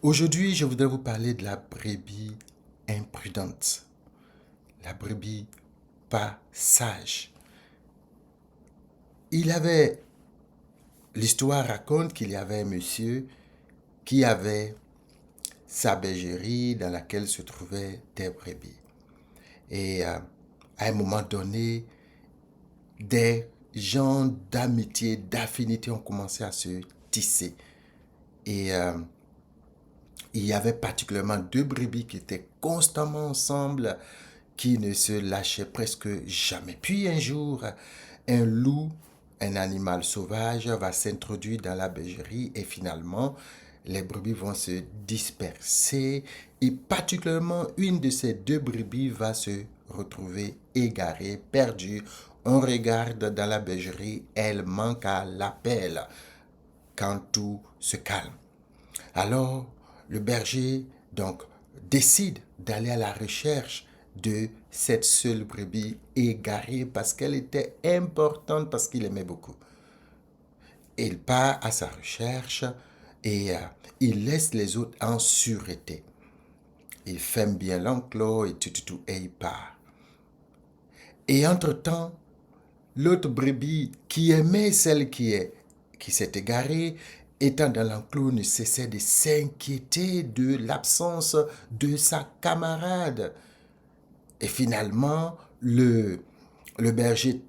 Aujourd'hui, je voudrais vous parler de la brebis imprudente, la brebis pas sage. Il avait, l'histoire raconte qu'il y avait un monsieur qui avait sa bergerie dans laquelle se trouvaient des brebis. Et à un moment donné, des gens d'amitié, d'affinité ont commencé à se tisser. Et il y avait particulièrement deux brebis qui étaient constamment ensemble, qui ne se lâchaient presque jamais. Puis un jour, un loup, un animal sauvage, va s'introduire dans la bergerie et finalement, les brebis vont se disperser et particulièrement une de ces deux brebis va se retrouver égarée, perdue. On regarde dans la bergerie, elle manque à l'appel quand tout se calme. Alors, le berger, donc, décide d'aller à la recherche de cette seule brebis égarée parce qu'elle était importante, parce qu'il aimait beaucoup. Il part à sa recherche et il laisse les autres en sûreté. Il ferme bien l'enclos et tout, et il part. Et entre-temps, l'autre brebis qui aimait celle qui s'est égarée, étant dans l'enclos, ne cessait de s'inquiéter de l'absence de sa camarade. Et finalement, le berger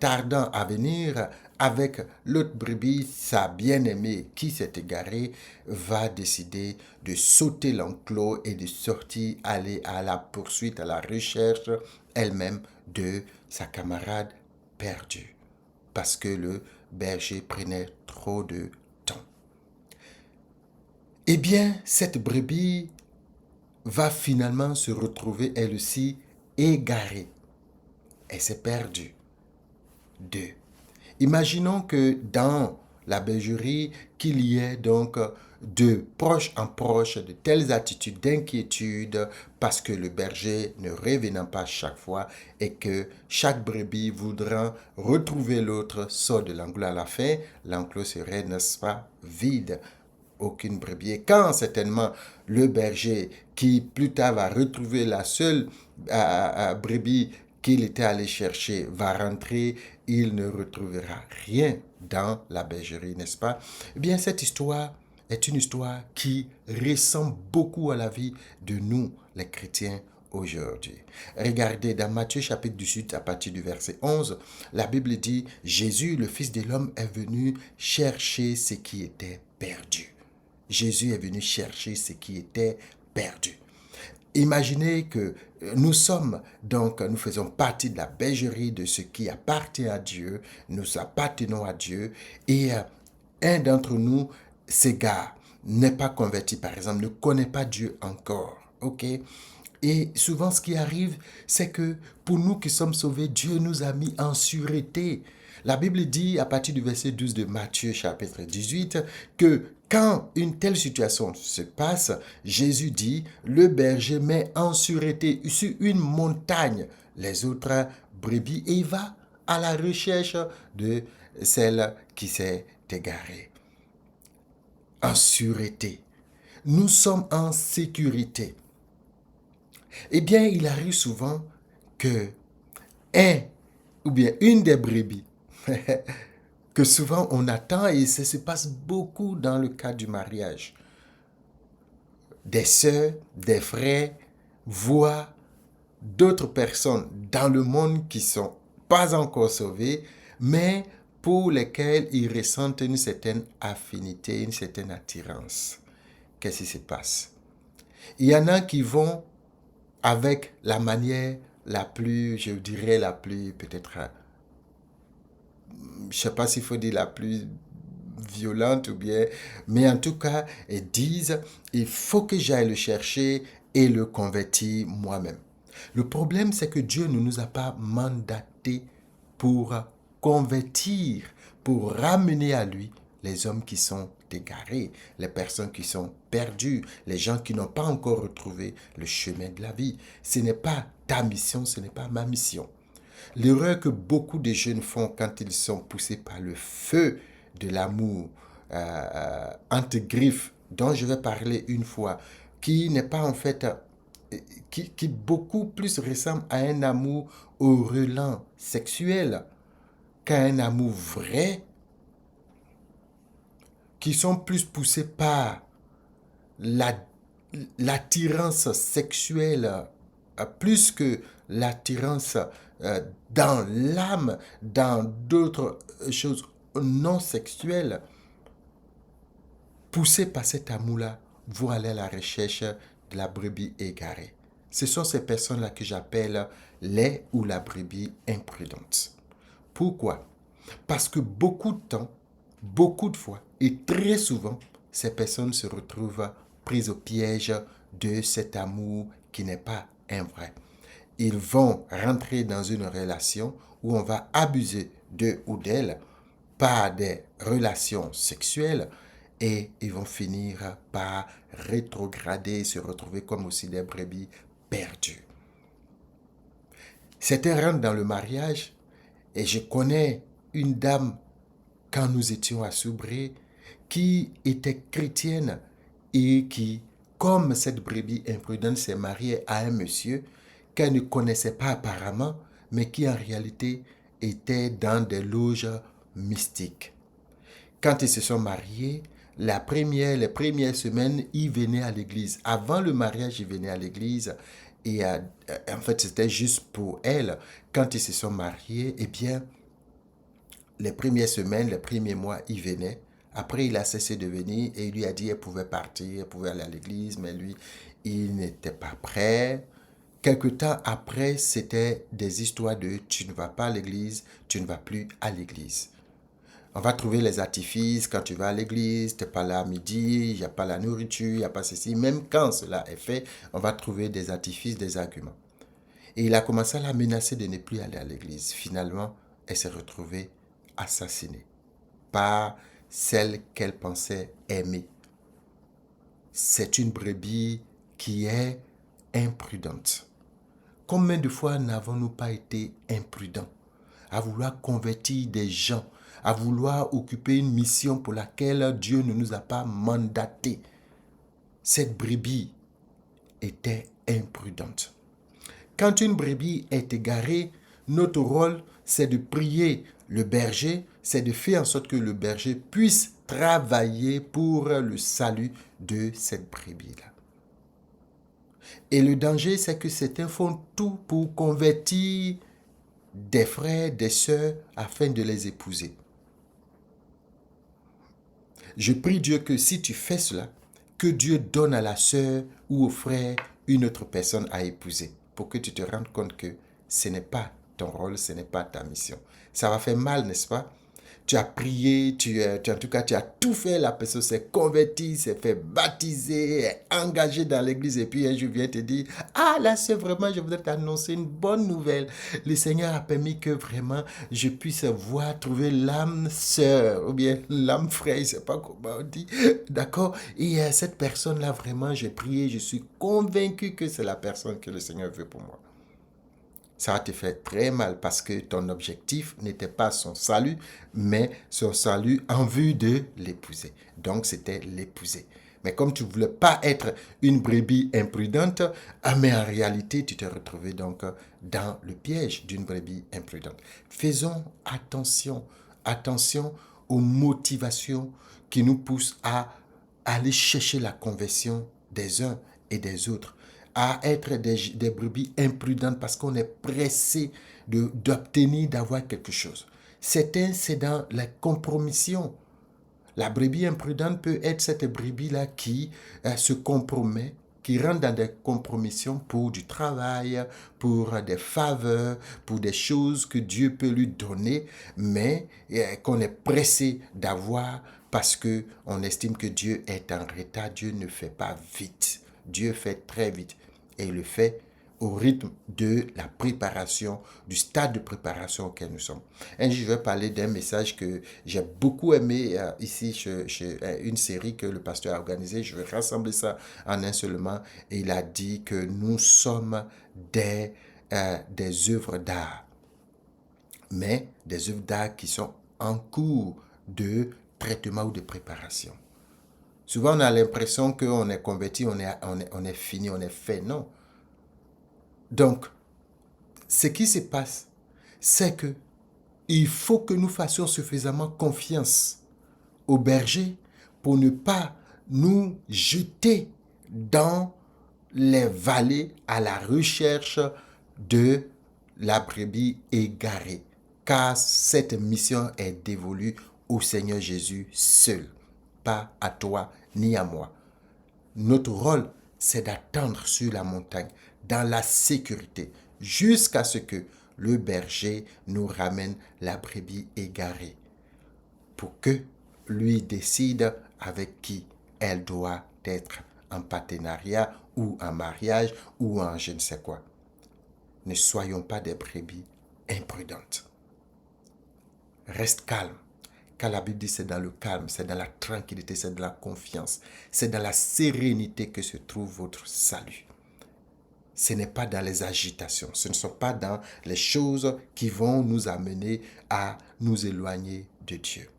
tardant à venir avec l'autre brebis, sa bien-aimée qui s'est égarée, va décider de sauter l'enclos et de sortir, aller à la poursuite, à la recherche elle-même de sa camarade perdue. Parce que le berger prenait trop de temps. Eh bien, cette brebis va finalement se retrouver elle aussi égarée. Elle s'est perdue. Deux. Imaginons que dans la bergerie, qu'il y ait donc de proche en proche de telles attitudes d'inquiétude parce que le berger ne revenant pas chaque fois et que chaque brebis voudra retrouver l'autre sort de l'enclos à la fin, l'enclos serait, n'est-ce pas, vide. Aucune brebis. Et quand certainement le berger qui plus tard va retrouver la seule brebis qu'il était allé chercher va rentrer, il ne retrouvera rien dans la bergerie, n'est-ce pas? Eh bien, cette histoire est une histoire qui ressemble beaucoup à la vie de nous, les chrétiens, aujourd'hui. Regardez dans Matthieu chapitre 18 à partir du verset 11, la Bible dit, Jésus, le Fils de l'homme, est venu chercher ce qui était perdu. Jésus est venu chercher ce qui était perdu. Imaginez que nous sommes, donc nous faisons partie de la bergerie de ce qui appartient à Dieu, nous appartenons à Dieu et un d'entre nous s'égare, n'est pas converti par exemple, ne connaît pas Dieu encore, ok? Et souvent ce qui arrive, c'est que pour nous qui sommes sauvés, Dieu nous a mis en sûreté. La Bible dit à partir du verset 12 de Matthieu chapitre 18 que quand une telle situation se passe, Jésus dit, le berger met en sûreté sur une montagne les autres brebis et il va à la recherche de celle qui s'est égarée. En sûreté. Nous sommes en sécurité. Eh bien, il arrive souvent que un ou bien une des brebis que souvent on attend et ça se passe beaucoup dans le cas du mariage. Des sœurs, des frères voient d'autres personnes dans le monde qui sont pas encore sauvées, mais pour lesquelles ils ressentent une certaine affinité, une certaine attirance. Qu'est-ce qui se passe? Il y en a qui vont avec la manière la plus, je dirais, la plus peut-être, je ne sais pas s'il faut dire la plus violente ou bien, mais en tout cas, ils disent, il faut que j'aille le chercher et le convertir moi-même. Le problème, c'est que Dieu ne nous a pas mandatés pour convertir, pour ramener à lui les hommes qui sont égarés, les personnes qui sont perdues, les gens qui n'ont pas encore retrouvé le chemin de la vie. Ce n'est pas ta mission, ce n'est pas ma mission. L'erreur que beaucoup de jeunes font quand ils sont poussés par le feu de l'amour, entre griffes, dont je vais parler une fois, qui n'est pas en fait, qui beaucoup plus ressemble à un amour au relent sexuel qu'à un amour vrai, qui sont plus poussés par la, l'attirance sexuelle, plus que l'attirance dans l'âme, dans d'autres choses non sexuelles, poussés par cet amour-là, vont aller à la recherche de la brebis égarée. Ce sont ces personnes-là que j'appelle les ou la brebis imprudente. Pourquoi? Parce que beaucoup de temps, beaucoup de fois et très souvent, ces personnes se retrouvent prises au piège de cet amour qui n'est pas un vrai. Ils vont rentrer dans une relation où on va abuser d'eux ou d'elles par des relations sexuelles et ils vont finir par rétrograder, se retrouver comme aussi des brebis perdues. Certains rentrent dans le mariage et je connais une dame quand nous étions à Soubré qui était chrétienne et qui, comme cette brebis imprudente, s'est mariée à un monsieur qu'elle ne connaissait pas apparemment, mais qui en réalité était dans des loges mystiques. Quand ils se sont mariés, les premières semaines, ils venaient à l'église. Avant le mariage, ils venaient à l'église. Et en fait, c'était juste pour elle. Quand ils se sont mariés, eh bien, les premières semaines, les premiers mois, il venait. Après, il a cessé de venir et il lui a dit qu'elle pouvait partir, elle pouvait aller à l'église, mais lui, il n'était pas prêt. Quelque temps après, c'était des histoires de tu ne vas pas à l'église, tu ne vas plus à l'église. On va trouver les artifices quand tu vas à l'église, tu n'es pas là à midi, il n'y a pas la nourriture, il n'y a pas ceci. Même quand cela est fait, on va trouver des artifices, des arguments. Et il a commencé à la menacer de ne plus aller à l'église. Finalement, elle s'est retrouvée assassinée par celle qu'elle pensait aimer. C'est une brebis qui est imprudente. Combien de fois n'avons-nous pas été imprudents à vouloir convertir des gens, à vouloir occuper une mission pour laquelle Dieu ne nous a pas mandatés? Cette brebis était imprudente. Quand une brebis est égarée, notre rôle, c'est de prier le berger, c'est de faire en sorte que le berger puisse travailler pour le salut de cette brebis-là. Et le danger, c'est que certains font tout pour convertir des frères, des sœurs, afin de les épouser. Je prie Dieu que si tu fais cela, que Dieu donne à la sœur ou au frère une autre personne à épouser, pour que tu te rendes compte que ce n'est pas ton rôle, ce n'est pas ta mission. Ça va faire mal, n'est-ce pas? Tu as prié, en tout cas, tu as tout fait, la personne s'est convertie, s'est fait baptiser, est engagée dans l'église, et puis un jour vient te dire, ah là, c'est vraiment, je voudrais t'annoncer une bonne nouvelle. Le Seigneur a permis que vraiment je puisse voir, trouver l'âme sœur, ou bien l'âme frère, je ne sais pas comment on dit, d'accord? Et cette personne-là, vraiment, j'ai prié, je suis convaincu que c'est la personne que le Seigneur veut pour moi. Ça va te faire très mal parce que ton objectif n'était pas son salut, mais son salut en vue de l'épouser. Donc, c'était l'épouser. Mais comme tu ne voulais pas être une brebis imprudente, mais en réalité, tu t'es retrouvé donc dans le piège d'une brebis imprudente. Faisons attention, attention aux motivations qui nous poussent à aller chercher la conversion des uns et des autres, à être des brebis imprudentes parce qu'on est pressé d'obtenir, d'avoir quelque chose. Certains, c'est dans la compromission. La brebis imprudente peut être cette brebis-là qui se compromet, qui rentre dans des compromissions pour du travail, pour des faveurs, pour des choses que Dieu peut lui donner, mais qu'on est pressé d'avoir parce qu'on estime que Dieu est en retard. Dieu ne fait pas vite. Dieu fait très vite. Et il le fait au rythme de la préparation, du stade de préparation auquel nous sommes. Un jour, je vais parler d'un message que j'ai beaucoup aimé ici chez une série que le pasteur a organisée. Je vais rassembler ça en un seulement. Et il a dit que nous sommes des œuvres d'art, mais des œuvres d'art qui sont en cours de traitement ou de préparation. Souvent, on a l'impression qu'on est converti, on est fini, on est fait. Non. Donc, ce qui se passe, c'est que il faut que nous fassions suffisamment confiance au berger pour ne pas nous jeter dans les vallées à la recherche de la brebis égarée, car cette mission est dévolue au Seigneur Jésus seul, pas à toi ni à moi. Notre rôle, c'est d'attendre sur la montagne, dans la sécurité, jusqu'à ce que le berger nous ramène la brebis égarée, pour que lui décide avec qui elle doit être en partenariat ou en mariage ou en je ne sais quoi. Ne soyons pas des brebis imprudentes. Reste calme. Car la Bible dit c'est dans le calme, c'est dans la tranquillité, c'est dans la confiance, c'est dans la sérénité que se trouve votre salut. Ce n'est pas dans les agitations, ce ne sont pas dans les choses qui vont nous amener à nous éloigner de Dieu.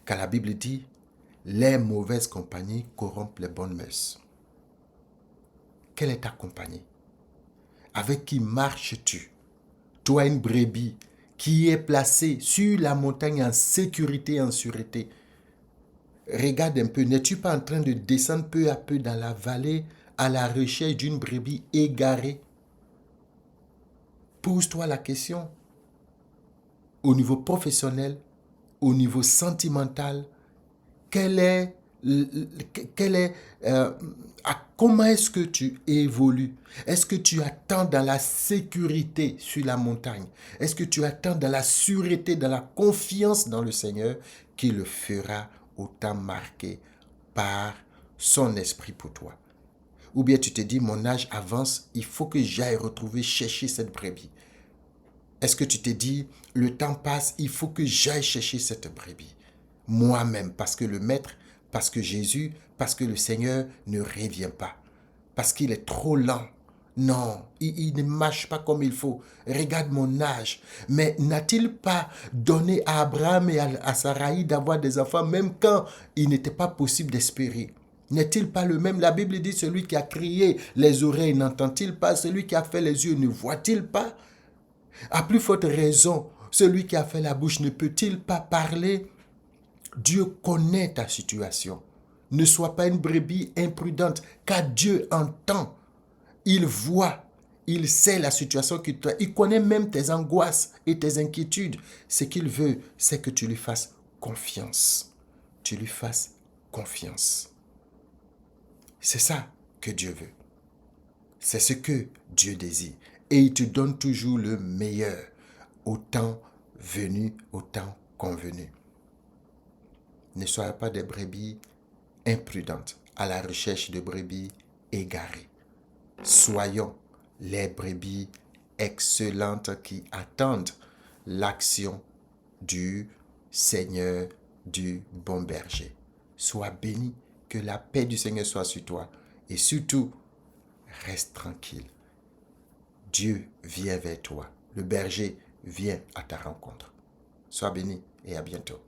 Car la Bible dit, les mauvaises compagnies corrompent les bonnes mœurs. Quelle est ta compagnie? Avec qui marches-tu? Toi, une brebis qui est placée sur la montagne en sécurité et en sûreté. Regarde un peu, n'es-tu pas en train de descendre peu à peu dans la vallée à la recherche d'une brebis égarée? Pose-toi la question. Au niveau professionnel, au niveau sentimental, comment est-ce que tu évolues? Est-ce que tu attends dans la sécurité sur la montagne? Est-ce que tu attends dans la sûreté, dans la confiance dans le Seigneur qui le fera autant marqué par son esprit pour toi? Ou bien tu te dis, mon âge avance, il faut que j'aille chercher cette brebis. Est-ce que tu te dis, le temps passe, il faut que j'aille chercher cette brebis moi-même, parce que le Maître, parce que Jésus, parce que le Seigneur ne revient pas, parce qu'il est trop lent. Non, il ne marche pas comme il faut. Regarde mon âge. Mais n'a-t-il pas donné à Abraham et à Sarai d'avoir des enfants, même quand il n'était pas possible d'espérer? N'est-il pas le même? La Bible dit, celui qui a crié, les oreilles n'entend-il pas? Celui qui a fait les yeux ne voit-il pas? À plus forte raison, celui qui a fait la bouche ne peut-il pas parler? Dieu connaît ta situation. Ne sois pas une brebis imprudente, car Dieu entend. Il voit, il sait la situation que tu as. Il connaît même tes angoisses et tes inquiétudes. Ce qu'il veut, c'est que tu lui fasses confiance. Tu lui fasses confiance. C'est ça que Dieu veut. C'est ce que Dieu désire. Et il te donne toujours le meilleur, au temps venu, au temps convenu. Ne soyez pas des brebis imprudentes à la recherche de brebis égarées. Soyons les brebis excellentes qui attendent l'action du Seigneur, du bon berger. Sois béni, que la paix du Seigneur soit sur toi et surtout, reste tranquille. Dieu vient vers toi. Le berger vient à ta rencontre. Sois béni et à bientôt.